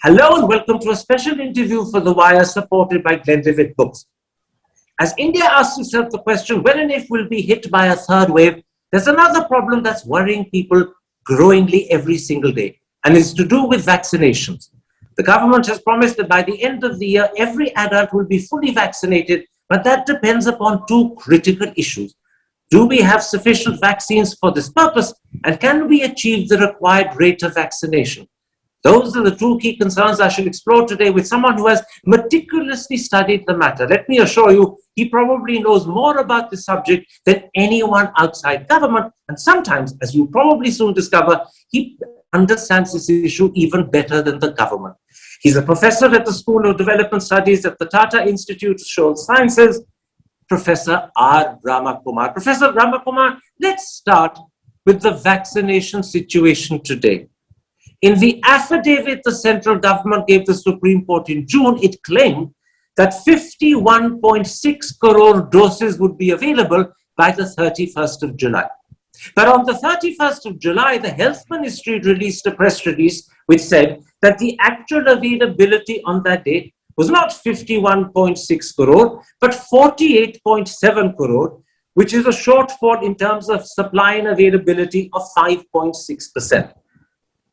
Hello and welcome to a special interview for The Wire supported by Glenlivet Books. As India asks itself the question, when and if we'll be hit by a third wave, there's another problem that's worrying people growingly every single day, and it's to do with vaccinations. The government has promised that by the end of the year, every adult will be fully vaccinated, but that depends upon two critical issues. Do we have sufficient vaccines for this purpose, and can we achieve the required rate of vaccination? Those are the two key concerns I shall explore today with someone who has meticulously studied the matter. Let me assure you, he probably knows more about this subject than anyone outside government. And sometimes, as you probably soon discover, he understands this issue even better than the government. He's a professor at the School of Development Studies at the Tata Institute of Social Sciences, Professor R. Ramakumar. Professor Ramakumar, let's start with the vaccination situation today. In the affidavit the central government gave the Supreme Court in June, it claimed that 51.6 crore doses would be available by the 31st of July. But on the 31st of July, the Health Ministry released a press release which said that the actual availability on that date was not 51.6 crore, but 48.7 crore, which is a shortfall in terms of supply and availability of 5.6%.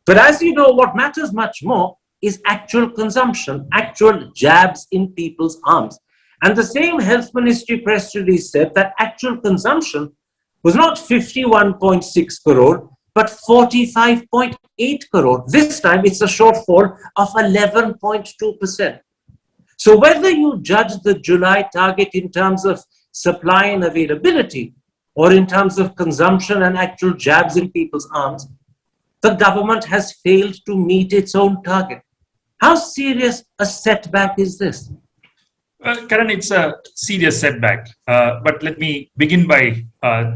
But as you know, what matters much more is actual consumption, actual jabs in people's arms. And the same Health Ministry press release said that actual consumption was not 51.6 crore, but 45.8 crore. This time it's a shortfall of 11.2%. So whether you judge the July target in terms of supply and availability, or in terms of consumption and actual jabs in people's arms, the government has failed to meet its own target. How serious a setback is this? Well, Karan, it's a serious setback. But let me begin by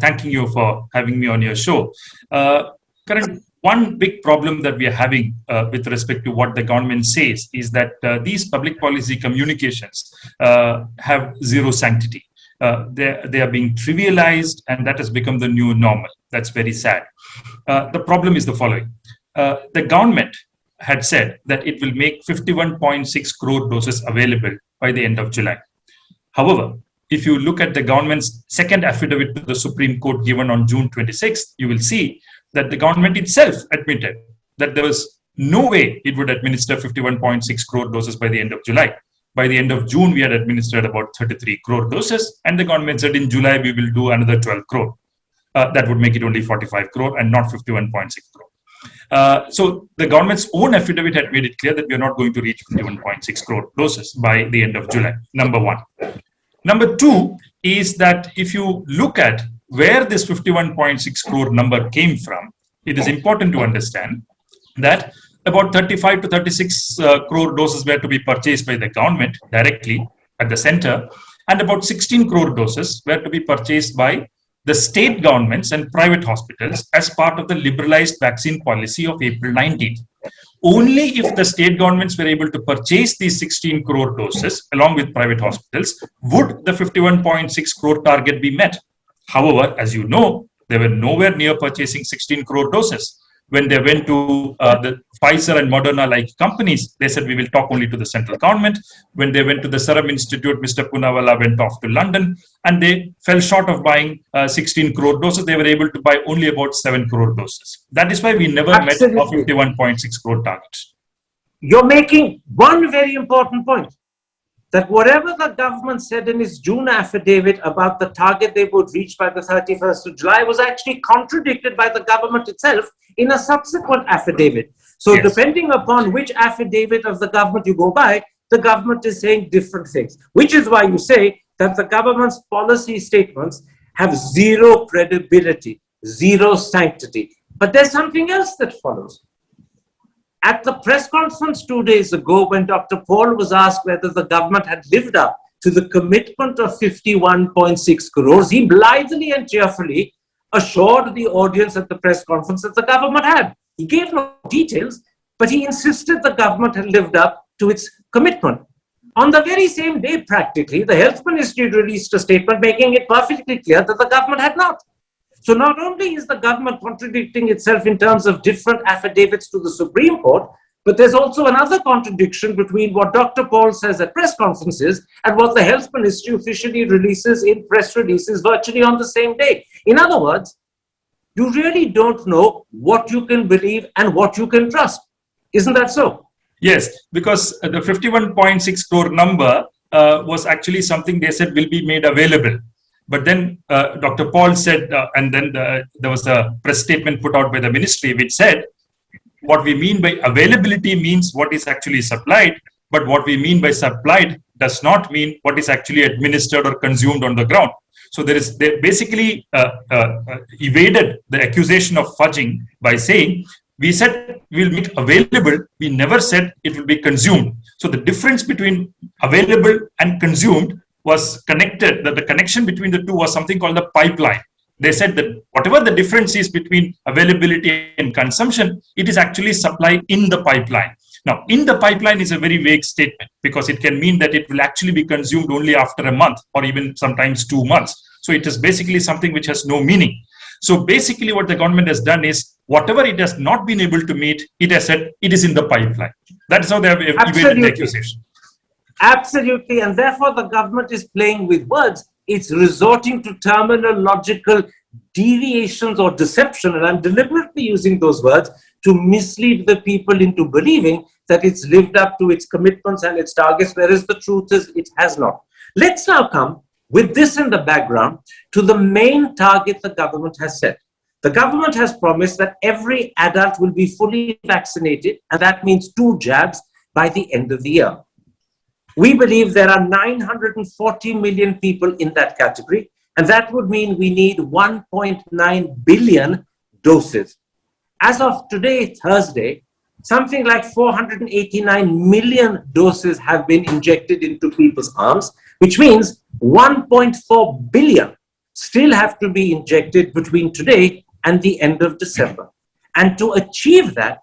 thanking you for having me on your show. Karan, one big problem that we are having with respect to what the government says is that these public policy communications have zero sanctity. They are being trivialized, and that has become the new normal. That's very sad. The problem is the following. The government had said that it will make 51.6 crore doses available by the end of July. However, if you look at the government's second affidavit to the Supreme Court given on June 26th, you will see that the government itself admitted that there was no way it would administer 51.6 crore doses by the end of July. By the end of June, we had administered about 33 crore doses, and the government said in July we will do another 12 crore. That would make it only 45 crore and not 51.6 crore. So the government's own affidavit had made it clear that we are not going to reach 51.6 crore doses by the end of July, number one. Number two is that if you look at where this 51.6 crore number came from, it is important to understand that about 35 to 36 crore doses were to be purchased by the government directly at the center, and about 16 crore doses were to be purchased by the state governments and private hospitals as part of the liberalized vaccine policy of April 19th. Only if the state governments were able to purchase these 16 crore doses along with private hospitals would the 51.6 crore target be met. However, as you know, they were nowhere near purchasing 16 crore doses. When they went to the Pfizer and Moderna-like companies, they said we will talk only to the central government. When they went to the Serum Institute, Mr. Poonawalla went off to London, and they fell short of buying 16 crore doses. They were able to buy only about 7 crore doses. That is why we never met our 51.6 crore target. You're making one very important point, that whatever the government said in its June affidavit about the target they would reach by the 31st of July was actually contradicted by the government itself in a subsequent affidavit. So yes, depending upon which affidavit of the government you go by, the government is saying different things, which is why you say that the government's policy statements have zero credibility, zero sanctity. But there's something else that follows. At the press conference 2 days ago, when Dr. Paul was asked whether the government had lived up to the commitment of 51.6 crores, he blithely and cheerfully assured the audience at the press conference that the government had. He gave no details, but he insisted the government had lived up to its commitment. On the very same day, practically, the Health Ministry released a statement making it perfectly clear that the government had not. So not only is the government contradicting itself in terms of different affidavits to the Supreme Court, But there's also another contradiction between what Dr. Paul says at press conferences and what the Health Ministry officially releases in press releases virtually on the same day. In other words, you really don't know what you can believe and what you can trust. Isn't that so? Yes, because the 51.6 crore number was actually something they said will be made available. But then Dr. Paul said, and then there was a press statement put out by the ministry which said, what we mean by availability means what is actually supplied, but what we mean by supplied does not mean what is actually administered or consumed on the ground. So they basically evaded the accusation of fudging by saying, we said we'll make available, we never said it will be consumed. So the difference between available and consumed was connected, that the connection between the two was something called the pipeline. They said that whatever the difference is between availability and consumption, it is actually supply in the pipeline. Now, in the pipeline is a very vague statement because it can mean that it will actually be consumed only after a month or even sometimes 2 months. So it is basically something which has no meaning. So basically what the government has done is whatever it has not been able to meet, it has said it is in the pipeline. That's how they have evaded the accusation. Absolutely. And therefore the government is playing with words. It's resorting to terminological deviations or deception, and I'm deliberately using those words to mislead the people into believing that it's lived up to its commitments and its targets, whereas the truth is it has not. Let's now come, with this in the background, to the main target the government has set. The government has promised that every adult will be fully vaccinated, and that means 2 jabs by the end of the year. We believe there are 940 million people in that category, and that would mean we need 1.9 billion doses. As of today, Thursday, something like 489 million doses have been injected into people's arms, which means 1.4 billion still have to be injected between today and the end of December. And to achieve that,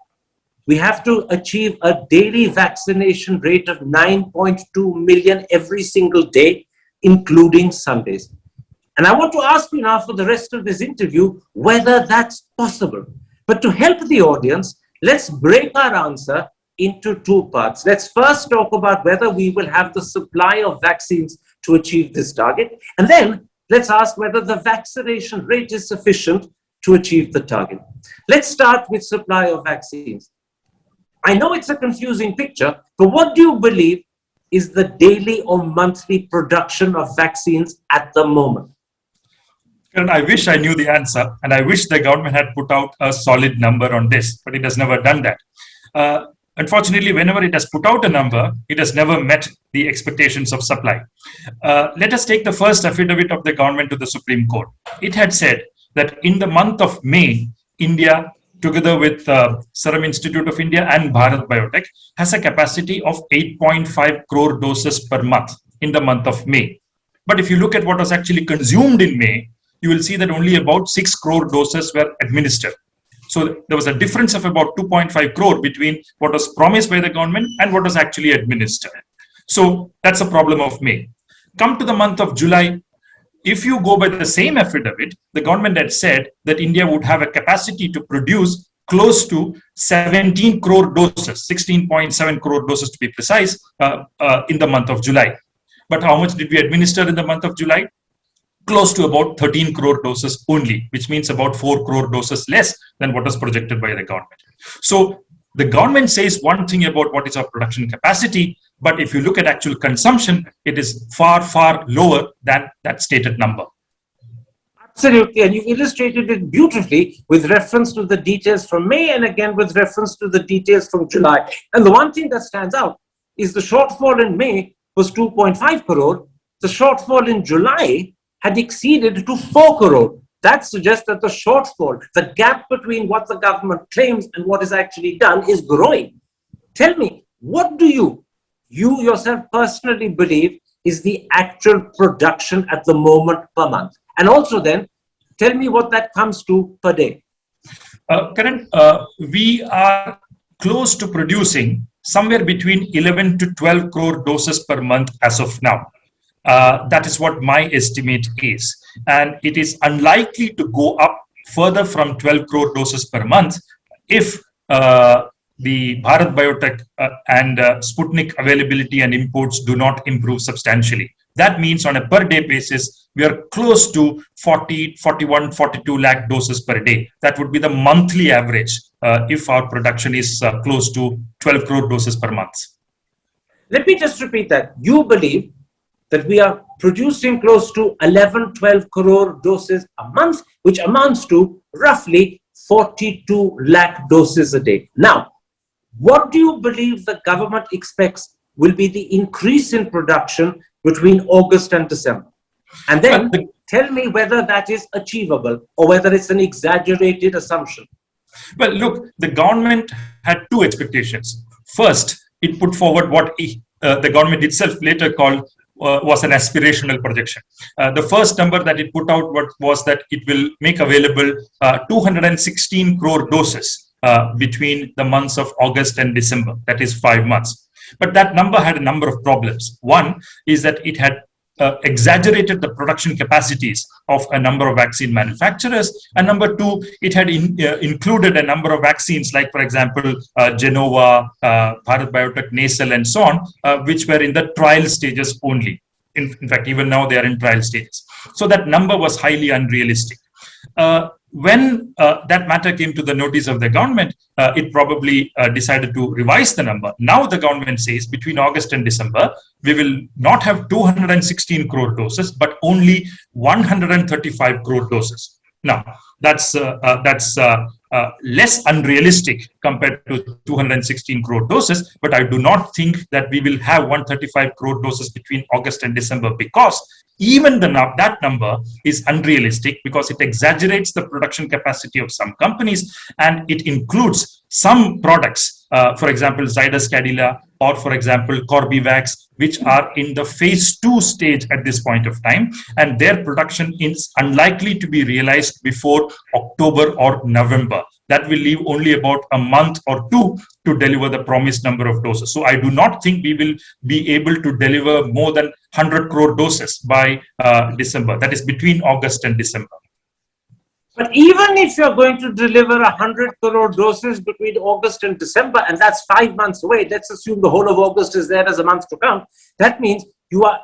we have to achieve a daily vaccination rate of 9.2 million every single day, including Sundays. And I want to ask you now for the rest of this interview whether that's possible. But to help the audience, let's break our answer into 2 parts. Let's first talk about whether we will have the supply of vaccines to achieve this target. And then let's ask whether the vaccination rate is sufficient to achieve the target. Let's start with supply of vaccines. I know it's a confusing picture, but what do you believe is the daily or monthly production of vaccines at the moment? And I wish I knew the answer, and I wish the government had put out a solid number on this, but it has never done that. Unfortunately, whenever it has put out a number, it has never met the expectations of supply. Let us take the first affidavit of the government to the Supreme Court. It had said that in the month of May, India, together with Serum Institute of India and Bharat Biotech, has a capacity of 8.5 crore doses per month in the month of May. But if you look at what was actually consumed in May, you will see that only about 6 crore doses were administered. So there was a difference of about 2.5 crore between what was promised by the government and what was actually administered. So that's a problem of May. Come to the month of July. If you go by the same affidavit, the government had said that India would have a capacity to produce close to 17 crore doses, 16.7 crore doses to be precise, in the month of July. But how much did we administer in the month of July? Close to about 13 crore doses only, which means about 4 crore doses less than what was projected by the government. So the government says one thing about what is our production capacity, but if you look at actual consumption, it is far, far lower than that stated number. Absolutely, and you illustrated it beautifully with reference to the details from May and again with reference to the details from July. And the one thing that stands out is the shortfall in May was 2.5 crore. The shortfall in July had exceeded to 4 crore. That suggests that the shortfall, the gap between what the government claims and what is actually done, is growing. Tell me, what do you yourself personally believe is the actual production at the moment per month? And also then, tell me what that comes to per day. Karan, we are close to producing somewhere between 11 to 12 crore doses per month as of now. That is what my estimate is. And it is unlikely to go up further from 12 crore doses per month if the Bharat Biotech and Sputnik availability and imports do not improve substantially. That means on a per day basis, we are close to 40, 41, 42 lakh doses per day. That would be the monthly average if our production is close to 12 crore doses per month. Let me just repeat that. You believe that we are producing close to 11, 12 crore doses a month, which amounts to roughly 42 lakh doses a day. Now, what do you believe the government expects will be the increase in production between August and December? And then tell me whether that is achievable or whether it's an exaggerated assumption. Well, look, the government had two expectations. First, it put forward what the government itself later called was an aspirational projection. The first number that it put out was that it will make available 216 crore doses between the months of August and December, that is 5 months. But that number had a number of problems. One is that it had exaggerated the production capacities of a number of vaccine manufacturers. And number two, it had included a number of vaccines like, for example, Genova, Bharat Biotech, Nasal, and so on, which were in the trial stages only. In fact, even now they are in trial stages. So that number was highly unrealistic. When that matter came to the notice of the government, it probably decided to revise the number. Now the government says between August and December, we will not have 216 crore doses, but only 135 crore doses. Now, that's less unrealistic compared to 216 crore doses, but I do not think that we will have 135 crore doses between August and December, because even that number is unrealistic because it exaggerates the production capacity of some companies, and it includes some products, for example, Zydus Cadila, or for example, Corbevax, which are in the phase 2 stage at this point of time, and their production is unlikely to be realized before October or November. That will leave only about a month or two to deliver the promised number of doses. So I do not think we will be able to deliver more than 100 crore doses by December. That is between August and December. But even if you're going to deliver 100 crore doses between August and December, and that's 5 months away, let's assume the whole of August is there as a month to count, that means you are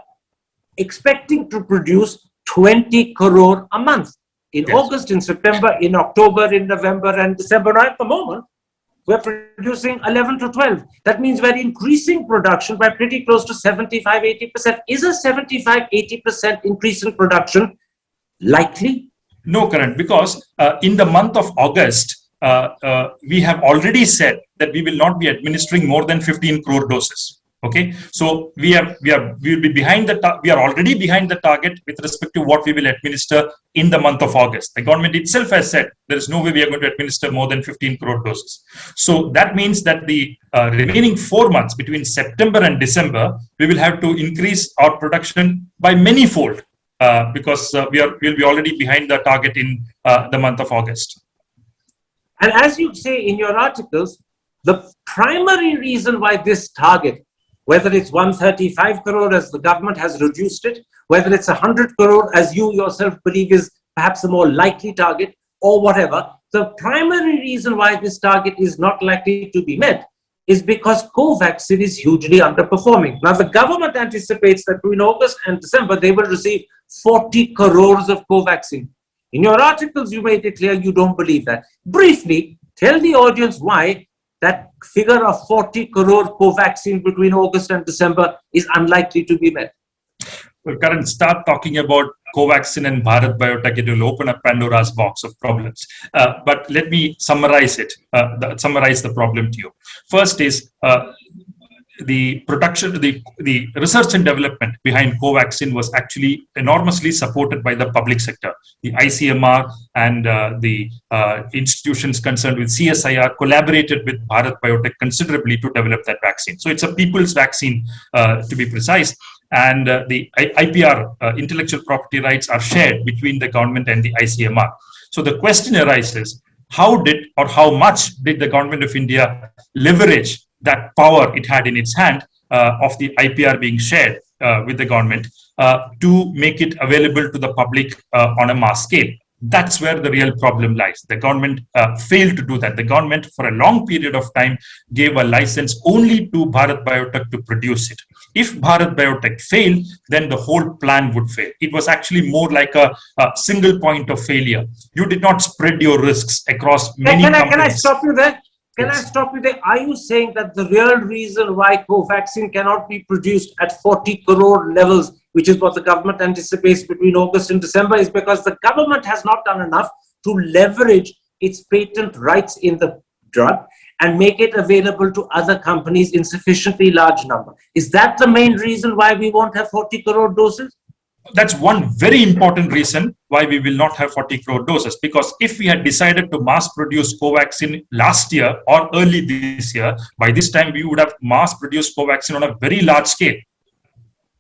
expecting to produce 20 crore a month. In yes. August, in September, in October, in November, and December. At the moment, we're producing 11 to 12. That means we're increasing production by pretty close to 75-80%. Is a 75-80% increase in production likely? No, Karan, because in the month of August, we have already said that we will not be administering more than 15 crore doses. Okay, so we will be behind we are already behind the target with respect to what we will administer in the month of August. The government itself has said there is no way we are going to administer more than 15 crore doses. So that means that the remaining 4 months between September and December, we will have to increase our production by many fold because we'll be already behind the target in the month of August. And as you say in your articles, the primary reason why this target, whether it's 135 crore as the government has reduced it, whether it's 100 crore as you yourself believe is perhaps a more likely target, or whatever, the primary reason why this target is not likely to be met is because Covaxin is hugely underperforming. Now, the government anticipates that between August and December, they will receive 40 crores of Covaxin. In your articles, you made it clear you don't believe that. Briefly, tell the audience why that figure of 40 crore Covaxin between August and December is unlikely to be met. Well, Karan, start talking about Covaxin and Bharat Biotech. It will open up Pandora's box of problems. But let me summarize summarize the problem to you. First is the production, the research and development behind Covaxin was actually enormously supported by the public sector. The ICMR and the institutions concerned with CSIR collaborated with Bharat Biotech considerably to develop that vaccine. So it's a people's vaccine, to be precise. And the IPR, intellectual property rights, are shared between the government and the ICMR. So the question arises, how much did the government of India leverage that power it had in its hand of the IPR being shared with the government to make it available to the public on a mass scale? That's where the real problem lies. The government failed to do that. The government, for a long period of time, gave a license only to Bharat Biotech to produce it. If Bharat Biotech failed, then the whole plan would fail. It was actually more like a single point of failure. You did not spread your risks across many companies. Can I stop you there? Can Yes. I stop you there? Are you saying that the real reason why Covaxin cannot be produced at 40 crore levels, which is what the government anticipates between August and December, is because the government has not done enough to leverage its patent rights in the drug and make it available to other companies in sufficiently large number? Is that the main reason why we won't have 40 crore doses? That's one very important reason why we will not have 40 crore doses. Because if we had decided to mass produce Covaxin last year or early this year, by this time we would have mass produced Covaxin on a very large scale.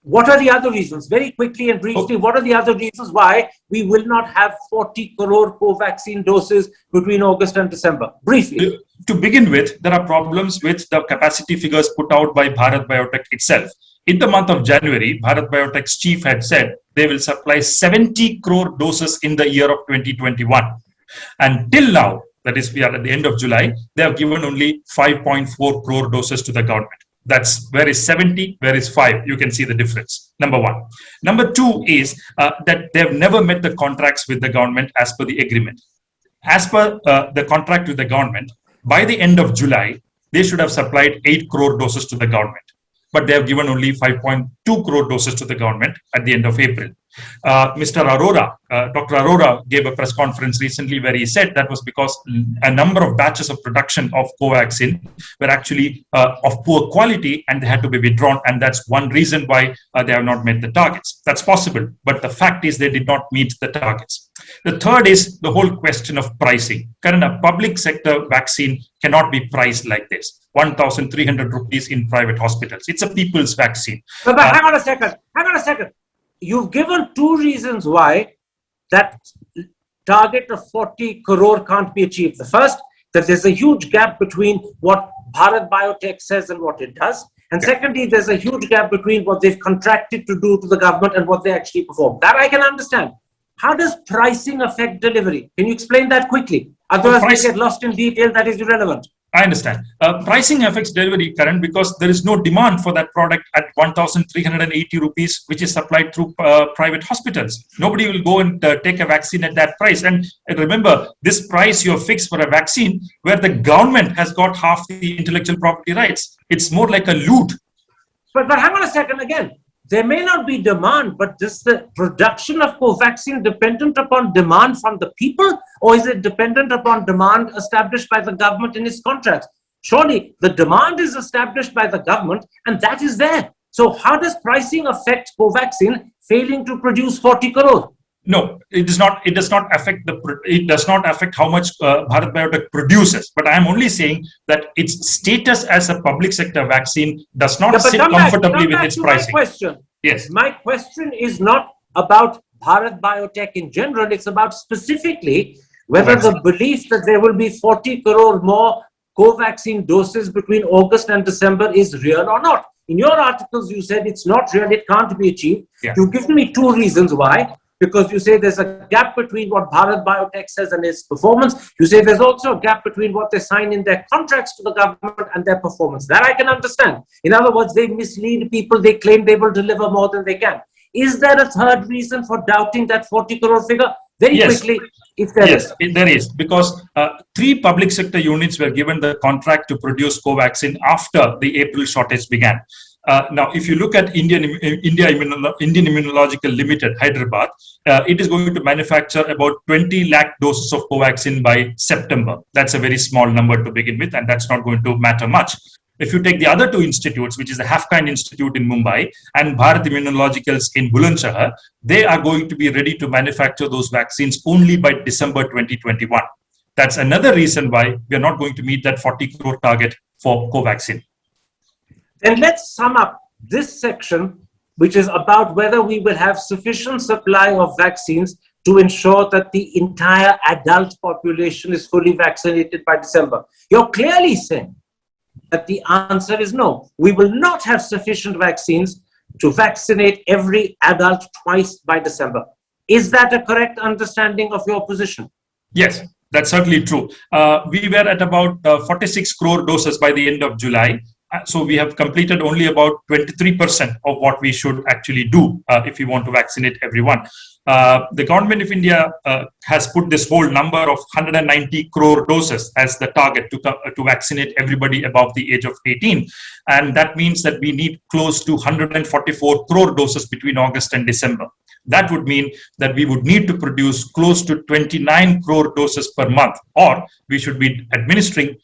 What are the other reasons? Very quickly and briefly, what are the other reasons why we will not have 40 crore Covaxin doses between August and December? Briefly. To begin with, there are problems with the capacity figures put out by Bharat Biotech itself. In the month of January, Bharat Biotech's chief had said they will supply 70 crore doses in the year of 2021. And till now, that is, we are at the end of July, they have given only 5.4 crore doses to the government. That's where is 70, where is 5? You can see the difference. Number one. Number two is that they have never met the contracts with the government as per the agreement. As per the contract with the government, by the end of July, they should have supplied 8 crore doses to the government. But they have given only 5.2 crore doses to the government at the end of April. Mr. Arora, Dr. Arora gave a press conference recently where he said that was because a number of batches of production of Covaxin were actually of poor quality and they had to be withdrawn. And that's one reason why they have not met the targets. That's possible. But the fact is they did not meet the targets. The third is the whole question of pricing. Karan, a public sector vaccine cannot be priced like this. 1,300 rupees in private hospitals. It's a people's vaccine. But hang on a second. You've given two reasons why that target of 40 crore can't be achieved. The first, that there's a huge gap between what Bharat Biotech says and what it does. And secondly, there's a huge gap between what they've contracted to do to the government and what they actually perform. That I can understand. How does pricing affect delivery? Can you explain that quickly? Otherwise, we get lost in detail that is irrelevant. I understand. Pricing affects delivery, Karan, because there is no demand for that product at 1,380 rupees, which is supplied through private hospitals. Nobody will go and take a vaccine at that price. And remember, this price you have fixed for a vaccine where the government has got half the intellectual property rights. It's more like a loot. But hang on a second again. There may not be demand, but is the production of Covaxin dependent upon demand from the people, or is it dependent upon demand established by the government in its contracts? Surely the demand is established by the government and that is there. So how does pricing affect Covaxin failing to produce 40 crore? No, it does not. It does not affect how much Bharat Biotech produces. But I am only saying that its status as a public sector vaccine does not sit comfortably with its pricing. My question. Yes. My question is not about Bharat Biotech in general. It's about specifically whether the belief that there will be 40 crore more Covaxin doses between August and December is real or not. In your articles, you said it's not real. It can't be achieved. Yeah. You've given me two reasons why. Because you say there's a gap between what Bharat Biotech says and its performance. You say there's also a gap between what they sign in their contracts to the government and their performance. That I can understand. In other words, they mislead people. They claim they will deliver more than they can. Is there a third reason for doubting that 40 crore figure? Very quickly, if there is. Yes, there is. Because 3 public sector units were given the contract to produce Covaxin after the April shortage began. Now, if you look at Indian Immunological Limited, Hyderabad, it is going to manufacture about 20 lakh doses of Covaxin by September. That's a very small number to begin with, and that's not going to matter much. If you take the other 2 institutes, which is the Hafkind Institute in Mumbai and Bharat Immunologicals in Bulandshahr, they are going to be ready to manufacture those vaccines only by December 2021. That's another reason why we are not going to meet that 40 crore target for Covaxin. Then let's sum up this section, which is about whether we will have sufficient supply of vaccines to ensure that the entire adult population is fully vaccinated by December. You're clearly saying that the answer is no. We will not have sufficient vaccines to vaccinate every adult twice by December. Is that a correct understanding of your position? Yes, that's certainly true. We were at about 46 crore doses by the end of July. So we have completed only about 23% of what we should actually do if we want to vaccinate everyone. The government of India has put this whole number of 190 crore doses as the target to vaccinate everybody above the age of 18. And that means that we need close to 144 crore doses between August and December. That would mean that we would need to produce close to 29 crore doses per month, or we should be administering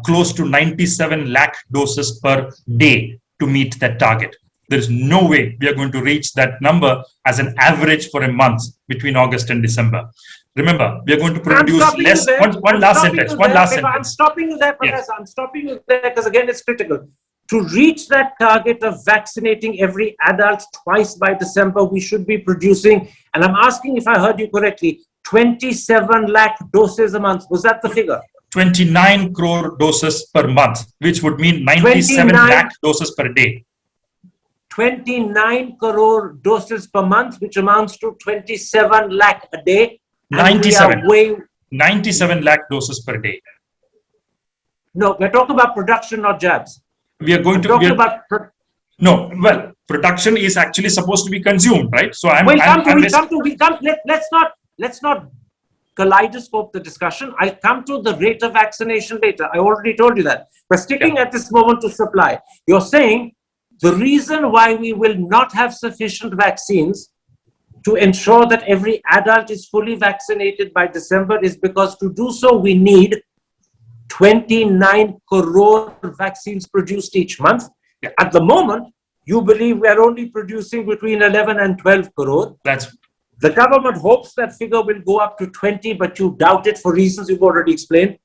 close to 97 lakh doses per day to meet that target. There is no way we are going to reach that number as an average for a month between August and December. Remember, we are going to produce less. One last sentence. I'm stopping you there, Professor. Yes. I'm stopping you there because, again, it's critical. To reach that target of vaccinating every adult twice by December, we should be producing, and I'm asking if I heard you correctly, 27 lakh doses a month. Was that the figure? 29 crore doses per month, which would mean 97 lakh doses per day. 29 crore doses per month, which amounts to 27 lakh a day. 97 lakh doses per day. No, we're talking about production, not jabs. We are going to. No, well, production is actually supposed to be consumed, right? So let's not kaleidoscope the discussion. I'll come to the rate of vaccination later. I already told you that. We're sticking at this moment to supply. You're saying the reason why we will not have sufficient vaccines to ensure that every adult is fully vaccinated by December is because to do so, we need 29 crore vaccines produced each month. Yeah. At the moment, you believe we are only producing between 11 and 12 crore. The government hopes that figure will go up to 20, but you doubt it for reasons you've already explained.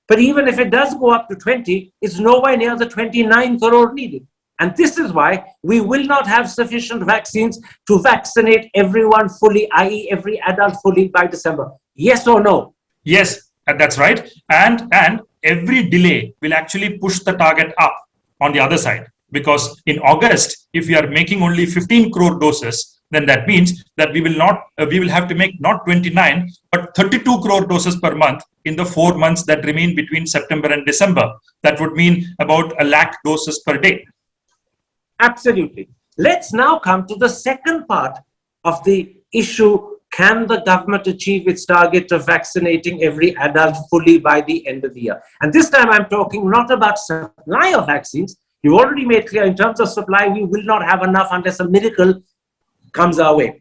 But even if it does go up to 20, it's nowhere near the 29 crore needed. And this is why we will not have sufficient vaccines to vaccinate everyone fully, i.e. every adult fully by December. Yes or no? Yes, that's right. And every delay will actually push the target up on the other side. Because in August, if we are making only 15 crore doses, then that means that we will have to make not 29, but 32 crore doses per month in the 4 months that remain between September and December. That would mean about 1 lakh doses per day. Absolutely. Let's now come to the second part of the issue. Can the government achieve its target of vaccinating every adult fully by the end of the year? And this time I'm talking not about supply of vaccines. You already made clear in terms of supply, we will not have enough unless a miracle comes our way.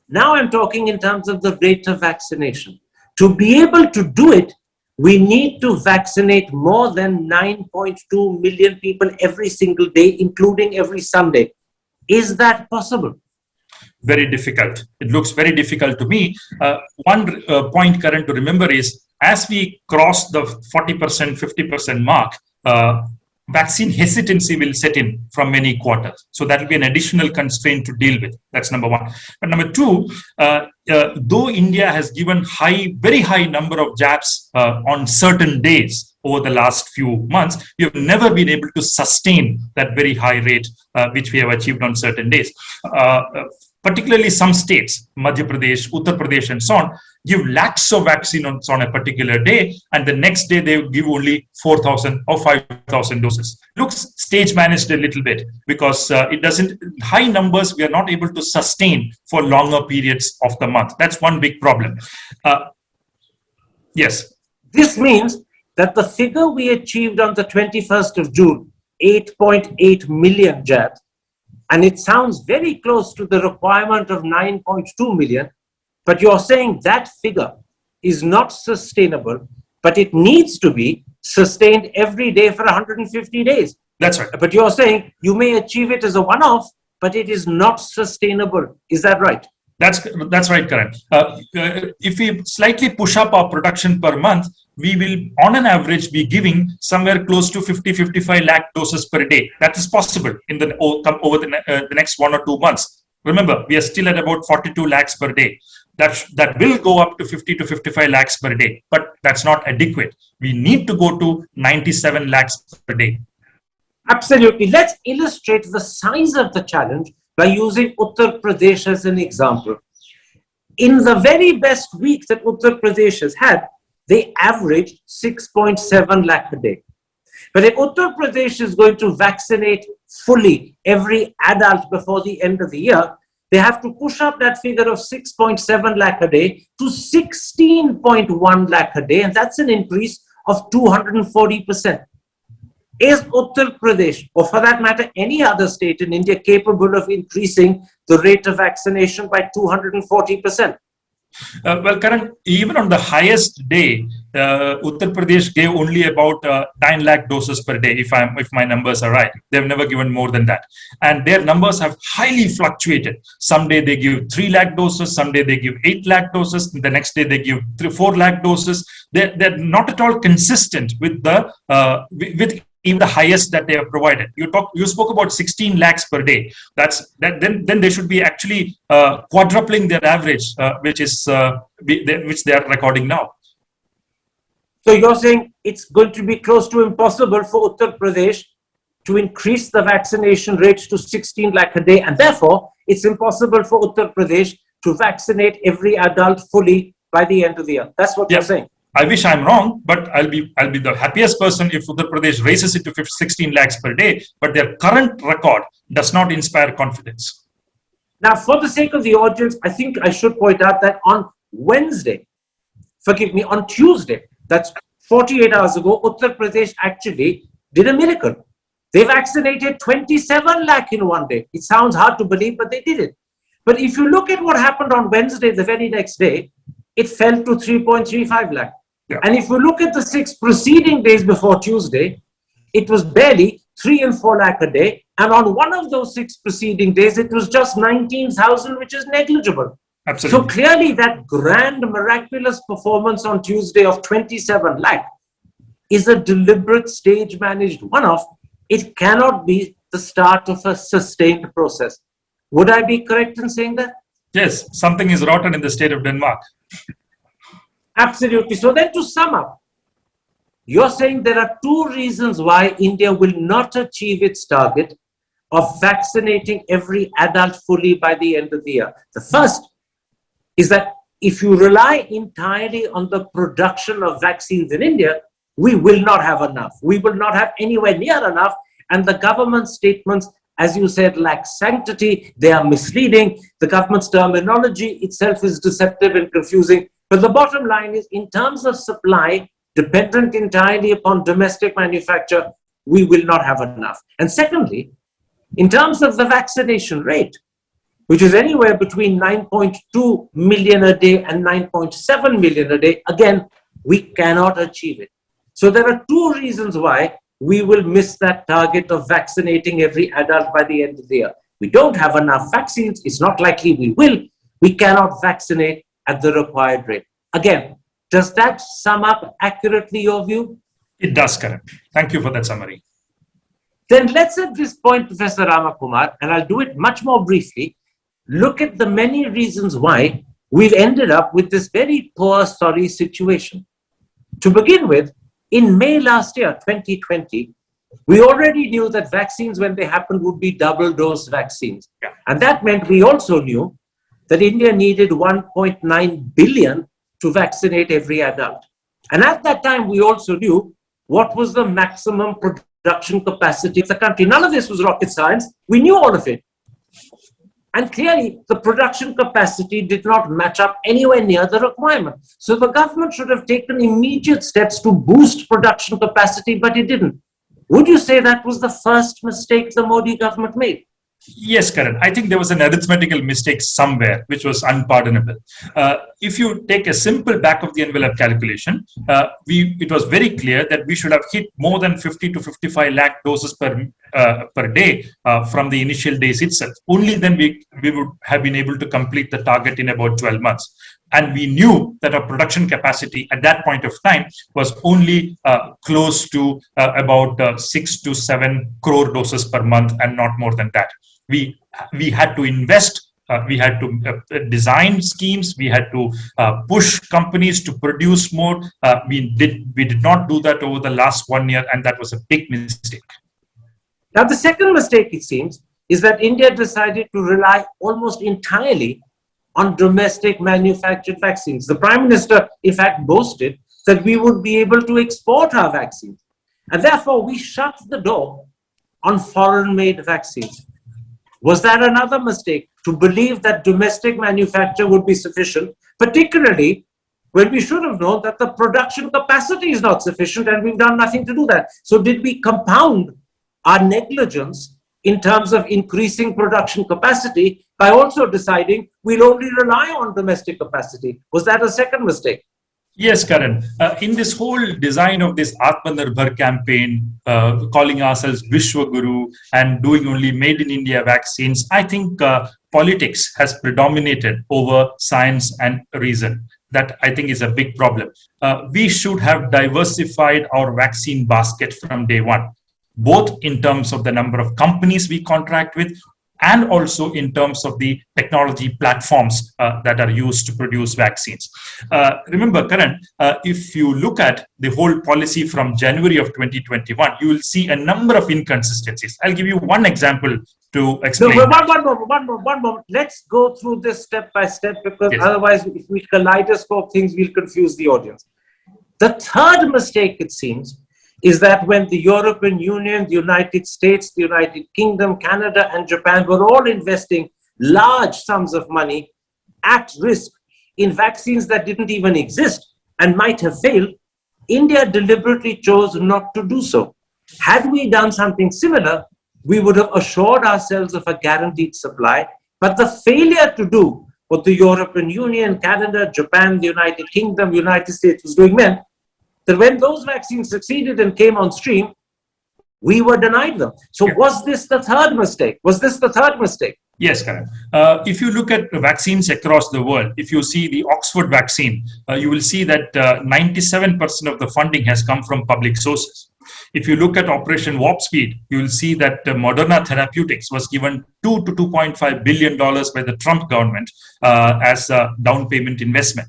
Now I'm talking in terms of the rate of vaccination. To be able to do it, we need to vaccinate more than 9.2 million people every single day, including every Sunday. Is that possible? Very difficult. It looks very difficult to me. One point, Karan, to remember is as we cross the 40%, 50% mark, vaccine hesitancy will set in from many quarters. So that will be an additional constraint to deal with. That's number one. But number two, though India has given very high number of jabs on certain days over the last few months, we have never been able to sustain that very high rate which we have achieved on certain days. Particularly some states, Madhya Pradesh, Uttar Pradesh, and so on, give lakhs of vaccine on a particular day, and the next day they give only 4,000 or 5,000 doses. Looks stage managed a little bit because it doesn't, high numbers we are not able to sustain for longer periods of the month. That's one big problem. Yes. This means that the figure we achieved on the 21st of June, 8.8 million jabs, and it sounds very close to the requirement of 9.2 million, but you're saying that figure is not sustainable, but it needs to be sustained every day for 150 days. That's right. But you're saying you may achieve it as a one-off, but it is not sustainable. Is that right? That's right, Karan. If we slightly push up our production per month, we will, on an average, be giving somewhere close to 50-55 lakh doses per day. That is possible in over the next 1 or 2 months. Remember, we are still at about 42 lakhs per day. That will go up to 50 to 55 lakhs per day, but that's not adequate. We need to go to 97 lakhs per day. Absolutely. Let's illustrate the size of the challenge by using Uttar Pradesh as an example. In the very best weeks that Uttar Pradesh has had, they averaged 6.7 lakh a day. But if Uttar Pradesh is going to vaccinate fully every adult before the end of the year, they have to push up that figure of 6.7 lakh a day to 16.1 lakh a day. And that's an increase of 240%. Is Uttar Pradesh, or for that matter, any other state in India, capable of increasing the rate of vaccination by 240%? Well, Karan, even on the highest day, Uttar Pradesh gave only about 9 lakh doses per day, if my numbers are right. They've never given more than that. And their numbers have highly fluctuated. Some day they give 3 lakh doses, some day they give 8 lakh doses, the next day they give 4 lakh doses. They're not at all consistent with with even the highest that they have provided. You spoke about 16 lakhs per day. Then they should be actually quadrupling their average, which they are recording now. So you're saying it's going to be close to impossible for Uttar Pradesh to increase the vaccination rates to 16 lakh a day, and therefore it's impossible for Uttar Pradesh to vaccinate every adult fully by the end of the year. That's what you're saying. I wish I'm wrong, but I'll be the happiest person if Uttar Pradesh raises it to 16 lakhs per day. But their current record does not inspire confidence. Now, for the sake of the audience, I think I should point out that on Tuesday, that's 48 hours ago, Uttar Pradesh actually did a miracle. They vaccinated 27 lakh in one day. It sounds hard to believe, but they did it. But if you look at what happened on Wednesday, the very next day, it fell to 3.35 lakh. Yeah. And if you look at the 6 preceding days before Tuesday, it was barely 3 and 4 lakh a day. And on one of those 6 preceding days, it was just 19,000, which is negligible. Absolutely. So clearly that grand, miraculous performance on Tuesday of 27 lakh is a deliberate, stage-managed one-off. It cannot be the start of a sustained process. Would I be correct in saying that? Yes, something is rotten in the state of Denmark. Absolutely. So then to sum up, you're saying there are 2 reasons why India will not achieve its target of vaccinating every adult fully by the end of the year. The first is that if you rely entirely on the production of vaccines in India, we will not have enough. We will not have anywhere near enough. And the government statements, as you said, lack sanctity. They are misleading. The government's terminology itself is deceptive and confusing. But the bottom line is, in terms of supply, dependent entirely upon domestic manufacture, we will not have enough. And secondly, in terms of the vaccination rate, which is anywhere between 9.2 million a day and 9.7 million a day, again, we cannot achieve it. So there are 2 reasons why we will miss that target of vaccinating every adult by the end of the year. We don't have enough vaccines. It's not likely we will. We cannot vaccinate at the required rate. Again, does that sum up accurately your view? It does, Karan. Thank you for that summary. Then let's at this point, Professor Ramakumar, and I'll do it much more briefly, look at the many reasons why we've ended up with this very poor, sorry situation. To begin with, in May last year, 2020, we already knew that vaccines, when they happened, would be double-dose vaccines. Yeah. And that meant we also knew that India needed 1.9 billion to vaccinate every adult. And at that time, we also knew what was the maximum production capacity of the country. None of this was rocket science. We knew all of it. And clearly, the production capacity did not match up anywhere near the requirement. So the government should have taken immediate steps to boost production capacity, but it didn't. Would you say that was the first mistake the Modi government made? Yes, Karan. I think there was an arithmetical mistake somewhere, which was unpardonable. If you take a simple back-of-the-envelope calculation, it was very clear that we should have hit more than 50 to 55 lakh doses per day from the initial days itself. Only then we would have been able to complete the target in about 12 months. And we knew that our production capacity at that point of time was only close to about 6 to 7 crore doses per month, and not more than that. We had to invest, we had to design schemes, we had to push companies to produce more. We did not do that over the last 1 year, and that was a big mistake. Now, the second mistake, it seems, is that India decided to rely almost entirely on domestic manufactured vaccines. The Prime Minister, in fact, boasted that we would be able to export our vaccines. And therefore, we shut the door on foreign-made vaccines. Was that another mistake, to believe that domestic manufacture would be sufficient, particularly when we should have known that the production capacity is not sufficient and we've done nothing to do that? So did we compound our negligence in terms of increasing production capacity by also deciding we'll only rely on domestic capacity? Was that a second mistake? Yes, Karan. In this whole design of this Atmanirbhar campaign, calling ourselves Vishwa Guru and doing only made in India vaccines, I think politics has predominated over science and reason. That I think is a big problem. We should have diversified our vaccine basket from day one, both in terms of the number of companies we contract with and also in terms of the technology platforms that are used to produce vaccines. Remember, Karan, if you look at the whole policy from January of 2021, you will see a number of inconsistencies. I'll give you one example to explain. No, one moment. Let's go through this step by step, because Yes. otherwise, if we kaleidoscope things, we'll confuse the audience. The third mistake, it seems, is that when the European Union, the United States, the United Kingdom, Canada, and Japan were all investing large sums of money at risk in vaccines that didn't even exist and might have failed, India deliberately chose not to do so. Had we done something similar, we would have assured ourselves of a guaranteed supply. But the failure to do what the European Union, Canada, Japan, the United Kingdom, United States was doing meant that when those vaccines succeeded and came on stream, we were denied them. So was this the third mistake? Was this the third mistake? Yes, Karan. If you look at vaccines across the world, if you see the Oxford vaccine, you will see that 97% of the funding has come from public sources. If you look at Operation Warp Speed, you will see that Moderna Therapeutics was given $2 to $2.5 billion by the Trump government as a down payment investment.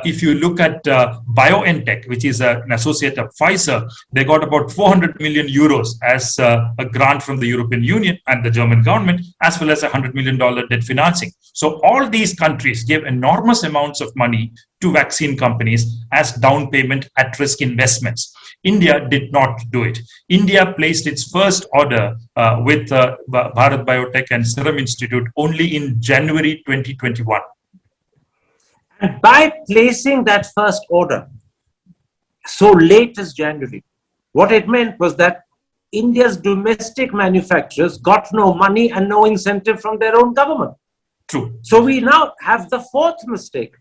If you look at BioNTech, which is an associate of Pfizer, they got about 400 million euros as a grant from the European Union and the German government, as well as $100 million debt financing. So all these countries gave enormous amounts of money to vaccine companies as down payment at-risk investments. India did not do it. India placed its first order with Bharat Biotech and Serum Institute only in January 2021. And by placing that first order so late as January, what it meant was that India's domestic manufacturers got no money and no incentive from their own government. True. So we now have the fourth mistake,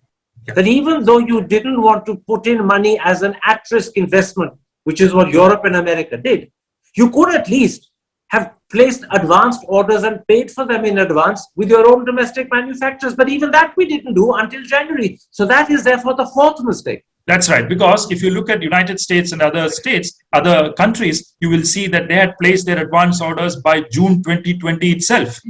that even though you didn't want to put in money as an at-risk investment, which is what Europe and America did, you could at least have placed advanced orders and paid for them in advance with your own domestic manufacturers. But even that we didn't do until January. So that is therefore the fourth mistake. That's right. Because if you look at United States and other countries, you will see that they had placed their advance orders by June 2020 itself.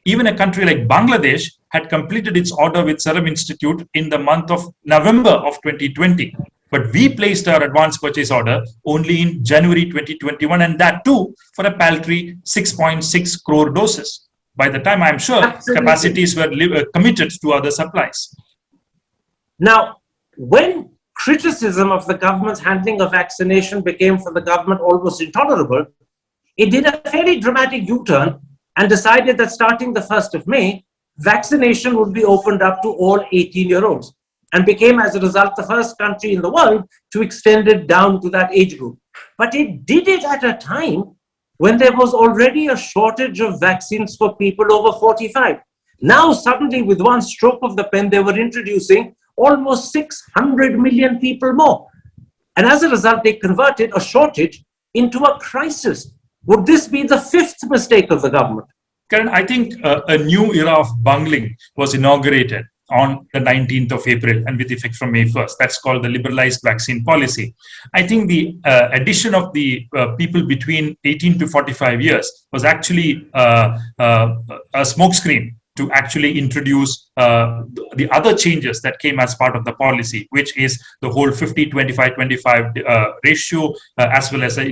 Even a country like Bangladesh had completed its order with Serum Institute in the month of November of 2020. But we placed our advance purchase order only in January 2021, and that too for a paltry 6.6 crore doses. By the time, I'm sure, capacities were committed to other supplies. Now, when criticism of the government's handling of vaccination became for the government almost intolerable, it did a fairly dramatic U-turn and decided that starting the 1st of May, vaccination would be opened up to all 18-year-olds. And became, as a result, the first country in the world to extend it down to that age group. But it did it at a time when there was already a shortage of vaccines for people over 45. Now, suddenly, with one stroke of the pen, they were introducing almost 600 million people more. And as a result, they converted a shortage into a crisis. Would this be the fifth mistake of the government? Karan, I think a new era of bungling was inaugurated on the 19th of April and with effect from May 1st. That's called the liberalized vaccine policy. I think the addition of the people between 18 to 45 years was actually a smokescreen to actually introduce the other changes that came as part of the policy, which is the whole 50-25-25 ratio, as well as an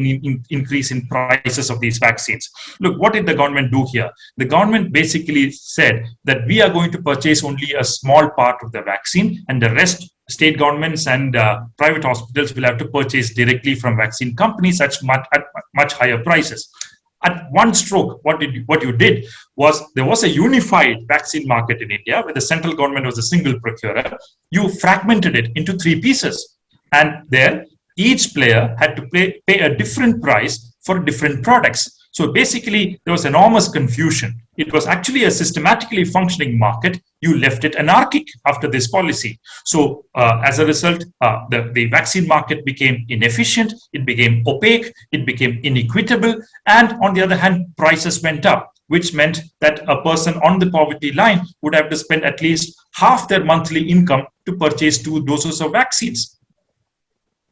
increase in prices of these vaccines. Look, what did the government do here? The government basically said that we are going to purchase only a small part of the vaccine, and the rest state governments and private hospitals will have to purchase directly from vaccine companies at much higher prices. At one stroke, what you did was there was a unified vaccine market in India where the central government was a single procurer. You fragmented it into three pieces, and there each player had to pay a different price for different products. So basically, there was enormous confusion. It was actually a systematically functioning market. You left it anarchic after this policy. So as a result, the vaccine market became inefficient, it became opaque, it became inequitable, and on the other hand, prices went up, which meant that a person on the poverty line would have to spend at least half their monthly income to purchase 2 doses of vaccines.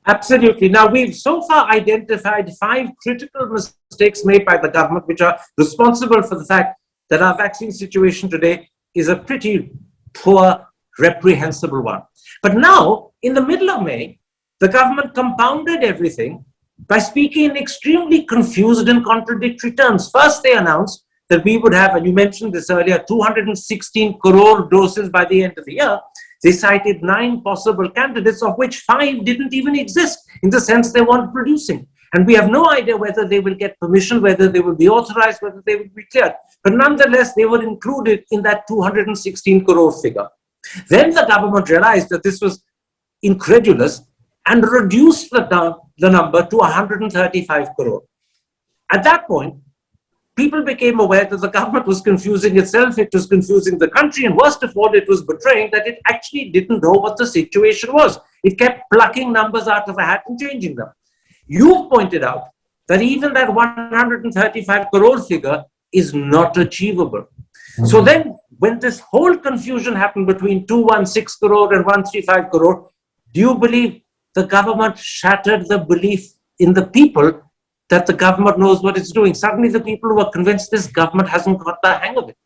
Absolutely. Now, we've so far identified 5 critical mistakes made by the government, which are responsible for the fact that our vaccine situation today is a pretty poor, reprehensible one. But now, in the middle of May, the government compounded everything by speaking in extremely confused and contradictory terms. First, they announced that we would have, and you mentioned this earlier, 216 crore doses by the end of the year. They cited 9 possible candidates, of which 5 didn't even exist, in the sense they weren't producing. And we have no idea whether they will get permission, whether they will be authorized, whether they will be cleared. But nonetheless, they were included in that 216 crore figure. Then the government realized that this was incredulous and reduced the number to 135 crore. At that point, people became aware that the government was confusing itself, it was confusing the country, and worst of all, it was betraying that it actually didn't know what the situation was. It kept plucking numbers out of a hat and changing them. You've pointed out that even that 135 crore figure is not achievable. Mm-hmm. So then, when this whole confusion happened between 216 crore and 135 crore, do you believe the government shattered the belief in the people that the government knows what it's doing? Suddenly the people who are convinced this government hasn't got the hang of it.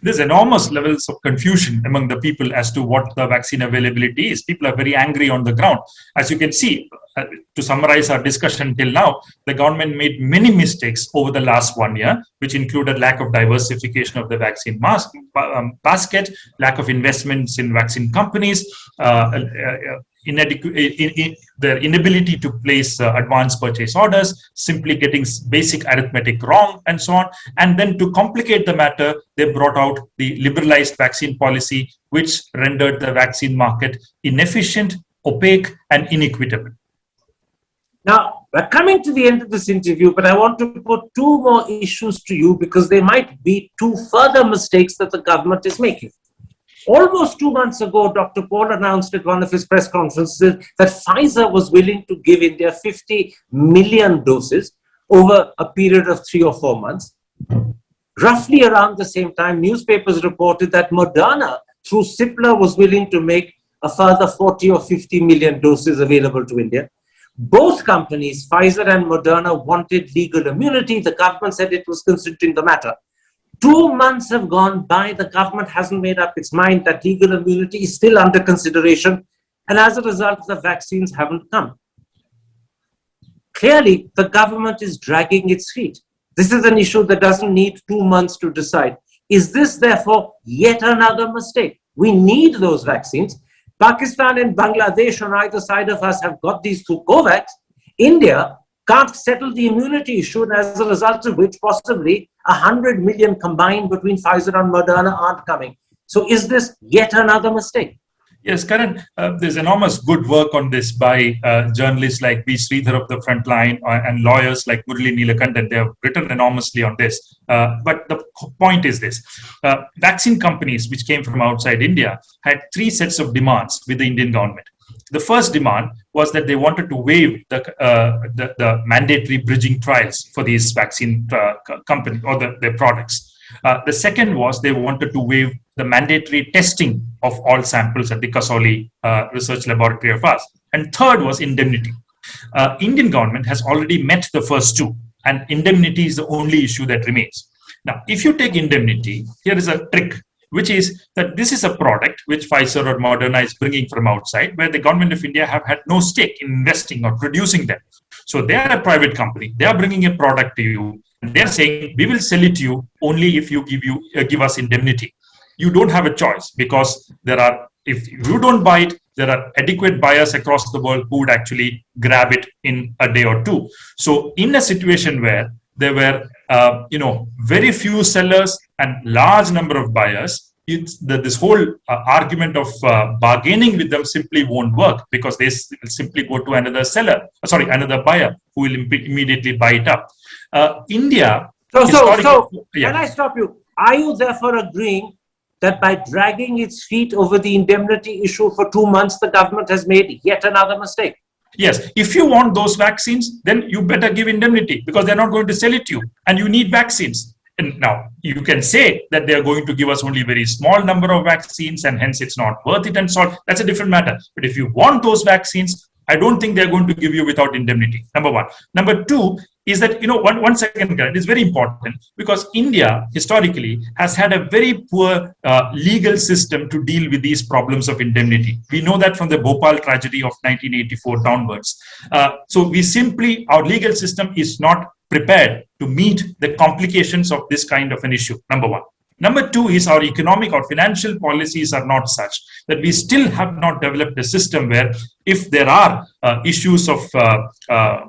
There's enormous levels of confusion among the people as to what the vaccine availability is. People are very angry on the ground. As you can see, to summarize our discussion till now, the government made many mistakes over the last 1 year, which included lack of diversification of the vaccine basket, lack of investments in vaccine companies, their inability to place advance purchase orders, simply getting basic arithmetic wrong, and so on. And then to complicate the matter, they brought out the liberalized vaccine policy, which rendered the vaccine market inefficient, opaque, and inequitable. Now, we're coming to the end of this interview, but I want to put 2 more issues to you because they might be 2 further mistakes that the government is making. Almost 2 months ago, Dr. Paul announced at one of his press conferences that Pfizer was willing to give India 50 million doses over a period of 3 or 4 months. Roughly around the same time, newspapers reported that Moderna, through Cipla, was willing to make a further 40 or 50 million doses available to India. Both companies, Pfizer and Moderna, wanted legal immunity. The government said it was considering the matter. 2 months have gone by. The government hasn't made up its mind that legal immunity is still under consideration. And as a result, the vaccines haven't come. Clearly, the government is dragging its feet. This is an issue that doesn't need 2 months to decide. Is this, therefore, yet another mistake? We need those vaccines. Pakistan and Bangladesh on either side of us have got these through COVAX. India can't settle the immunity issue, and as a result of which possibly 100 million combined between Pfizer and Moderna aren't coming. So is this yet another mistake? Yes, Karan, there's enormous good work on this by journalists like B. Sridhar of the Frontline and lawyers like Murali Neelakandan. They have written enormously on this. But the point is this. Vaccine companies which came from outside India had 3 sets of demands with the Indian government. The first demand was that they wanted to waive the mandatory bridging trials for these vaccine companies or their products. The second was they wanted to waive the mandatory testing of all samples at the Kasauli research laboratory of us. And third was indemnity. Indian government has already met the first 2, and indemnity is the only issue that remains. Now, if you take indemnity, here is a trick. which is that this is a product which Pfizer or Moderna is bringing from outside, where the government of India have had no stake in investing or producing them. So they are a private company. They are bringing a product to you, and they're saying, we will sell it to you only if you give us indemnity. You don't have a choice, because if you don't buy it, there are adequate buyers across the world who would actually grab it in a day or two. So in a situation where there were very few sellers and large number of buyers, this whole argument of bargaining with them simply won't work, because they will simply go to another buyer who will immediately buy it up. India. So can I stop you? Are you therefore agreeing that by dragging its feet over the indemnity issue for 2 months, the government has made yet another mistake? Yes, if you want those vaccines, then you better give indemnity, because they're not going to sell it to you, and you need vaccines. And now you can say that they are going to give us only a very small number of vaccines, and hence it's not worth it, and so on. That's a different matter. But if you want those vaccines, I don't think they're going to give you without indemnity. Number one. Number two is that, one second, it is very important, because India historically has had a very poor legal system to deal with these problems of indemnity. We know that from the Bhopal tragedy of 1984 downwards. So our legal system is not prepared to meet the complications of this kind of an issue, number one. Number two is our economic or financial policies are not such that we still have not developed a system where, if there are issues of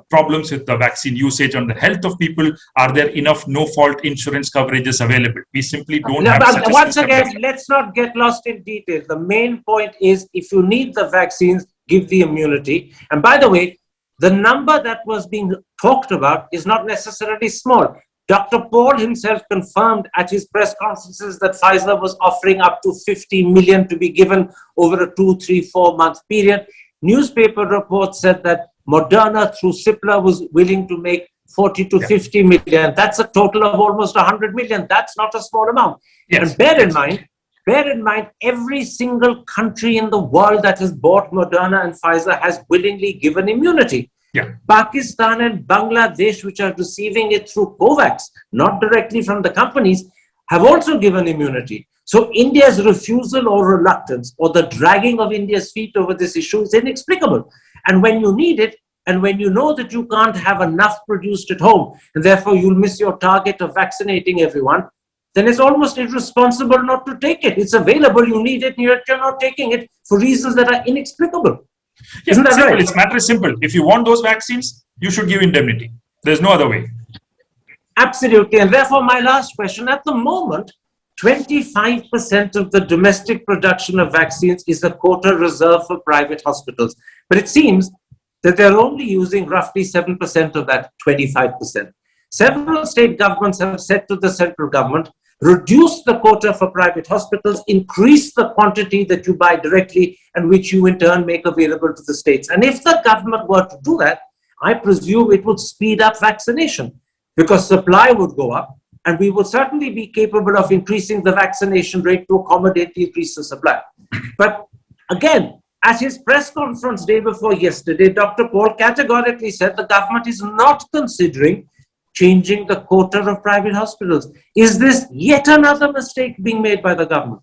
problems with the vaccine usage on the health of people, are there enough no-fault insurance coverages available? We simply don't have such a once system. Again, let's not get lost in detail. The main point is, if you need the vaccines, give the immunity. And by the way, the number that was being talked about is not necessarily small. Dr. Paul himself confirmed at his press conferences that Pfizer was offering up to 50 million to be given over a 2, 3, 4 month period. Newspaper reports said that Moderna through Cipla was willing to make 40 to 50 million. That's a total of almost 100 million. That's not a small amount. Yes. And bear in mind, every single country in the world that has bought Moderna and Pfizer has willingly given immunity. Yeah. Pakistan and Bangladesh, which are receiving it through COVAX, not directly from the companies, have also given immunity. So India's refusal or reluctance, or the dragging of India's feet over this issue, is inexplicable. And when you need it, and when you know that you can't have enough produced at home, and therefore you'll miss your target of vaccinating everyone, then it's almost irresponsible not to take it. It's available, you need it, and you're not taking it for reasons that are inexplicable. Yes, it's simple. Right? It's matter is simple. If you want those vaccines, you should give indemnity. There's no other way. Absolutely. And therefore, my last question, at the moment, 25% of the domestic production of vaccines is a quota reserved for private hospitals. But it seems that they're only using roughly 7% of that 25%. Several state governments have said to the central government, reduce the quota for private hospitals, increase the quantity that you buy directly and which you in turn make available to the states. And if the government were to do that, I presume it would speed up vaccination, because supply would go up, and we would certainly be capable of increasing the vaccination rate to accommodate the increase in supply. But again, at his press conference day before yesterday, Dr. Paul categorically said the government is not considering changing the quota of private hospitals. Is this yet another mistake being made by the government?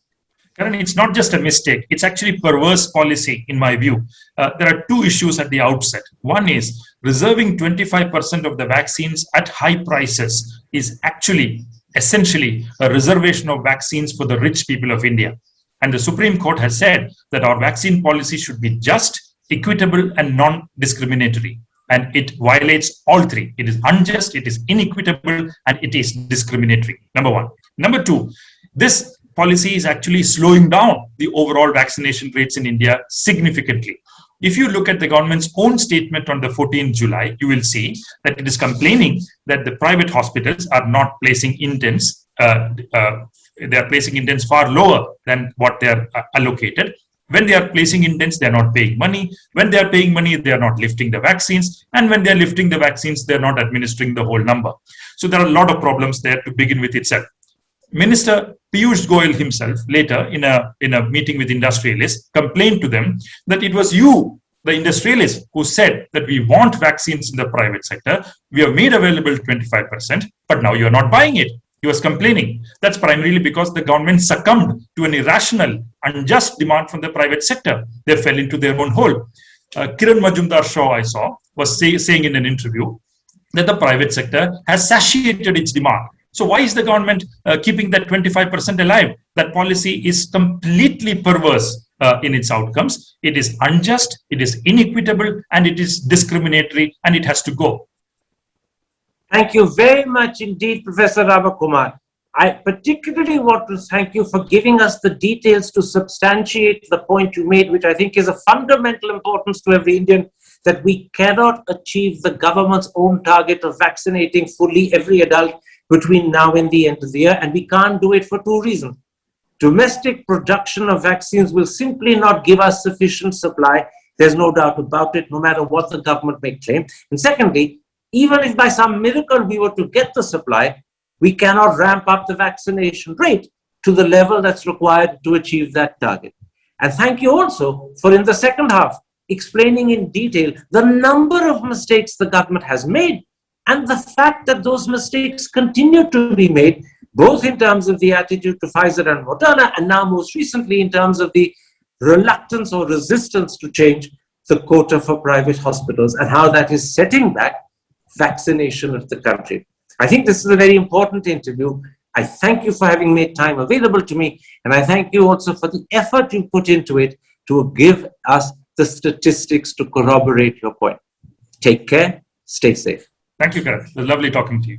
Karan, it's not just a mistake. It's actually perverse policy, in my view. There are two issues at the outset. One is reserving 25% of the vaccines at high prices is actually essentially a reservation of vaccines for the rich people of India. And the Supreme Court has said that our vaccine policy should be just, equitable, and non-discriminatory. And it violates all three. It is unjust, it is inequitable, and it is discriminatory. Number one. Number two, this policy is actually slowing down the overall vaccination rates in India significantly. If you look at the government's own statement on the 14th July, you will see that it is complaining that the private hospitals are not placing intents. They are placing intents far lower than what they are allocated. When they are placing intents, they are not paying money. When they are paying money, they are not lifting the vaccines. And when they are lifting the vaccines, they are not administering the whole number. So there are a lot of problems there to begin with itself. Minister Piyush Goyal himself later in a meeting with industrialists complained to them that it was you, the industrialists, who said that we want vaccines in the private sector. We have made available 25%, but now you are not buying it. he was complaining. That's primarily because the government succumbed to an irrational, unjust demand from the private sector. They fell into their own hole. Kiran Majumdar Shaw, I saw, was saying in an interview that the private sector has satiated its demand. So why is the government keeping that 25% alive? That policy is completely perverse in its outcomes. It is unjust, it is inequitable, and it is discriminatory, and it has to go. Thank you very much indeed, Professor Ramakumar. I particularly want to thank you for giving us the details to substantiate the point you made, which I think is of fundamental importance to every Indian, that we cannot achieve the government's own target of vaccinating fully every adult between now and the end of the year, and we can't do it for two reasons. Domestic production of vaccines will simply not give us sufficient supply. There's no doubt about it, no matter what the government may claim. And secondly, even if by some miracle we were to get the supply, we cannot ramp up the vaccination rate to the level that's required to achieve that target. And thank you also for, in the second half, explaining in detail the number of mistakes the government has made and the fact that those mistakes continue to be made, both in terms of the attitude to Pfizer and Moderna, and now most recently in terms of the reluctance or resistance to change the quota for private hospitals and how that is setting back vaccination of the country. I think this is a very important interview. I thank you for having made time available to me, and I thank you also for the effort you put into it to give us the statistics to corroborate your point. Take care, stay safe. Thank you, Karan. It was lovely talking to you.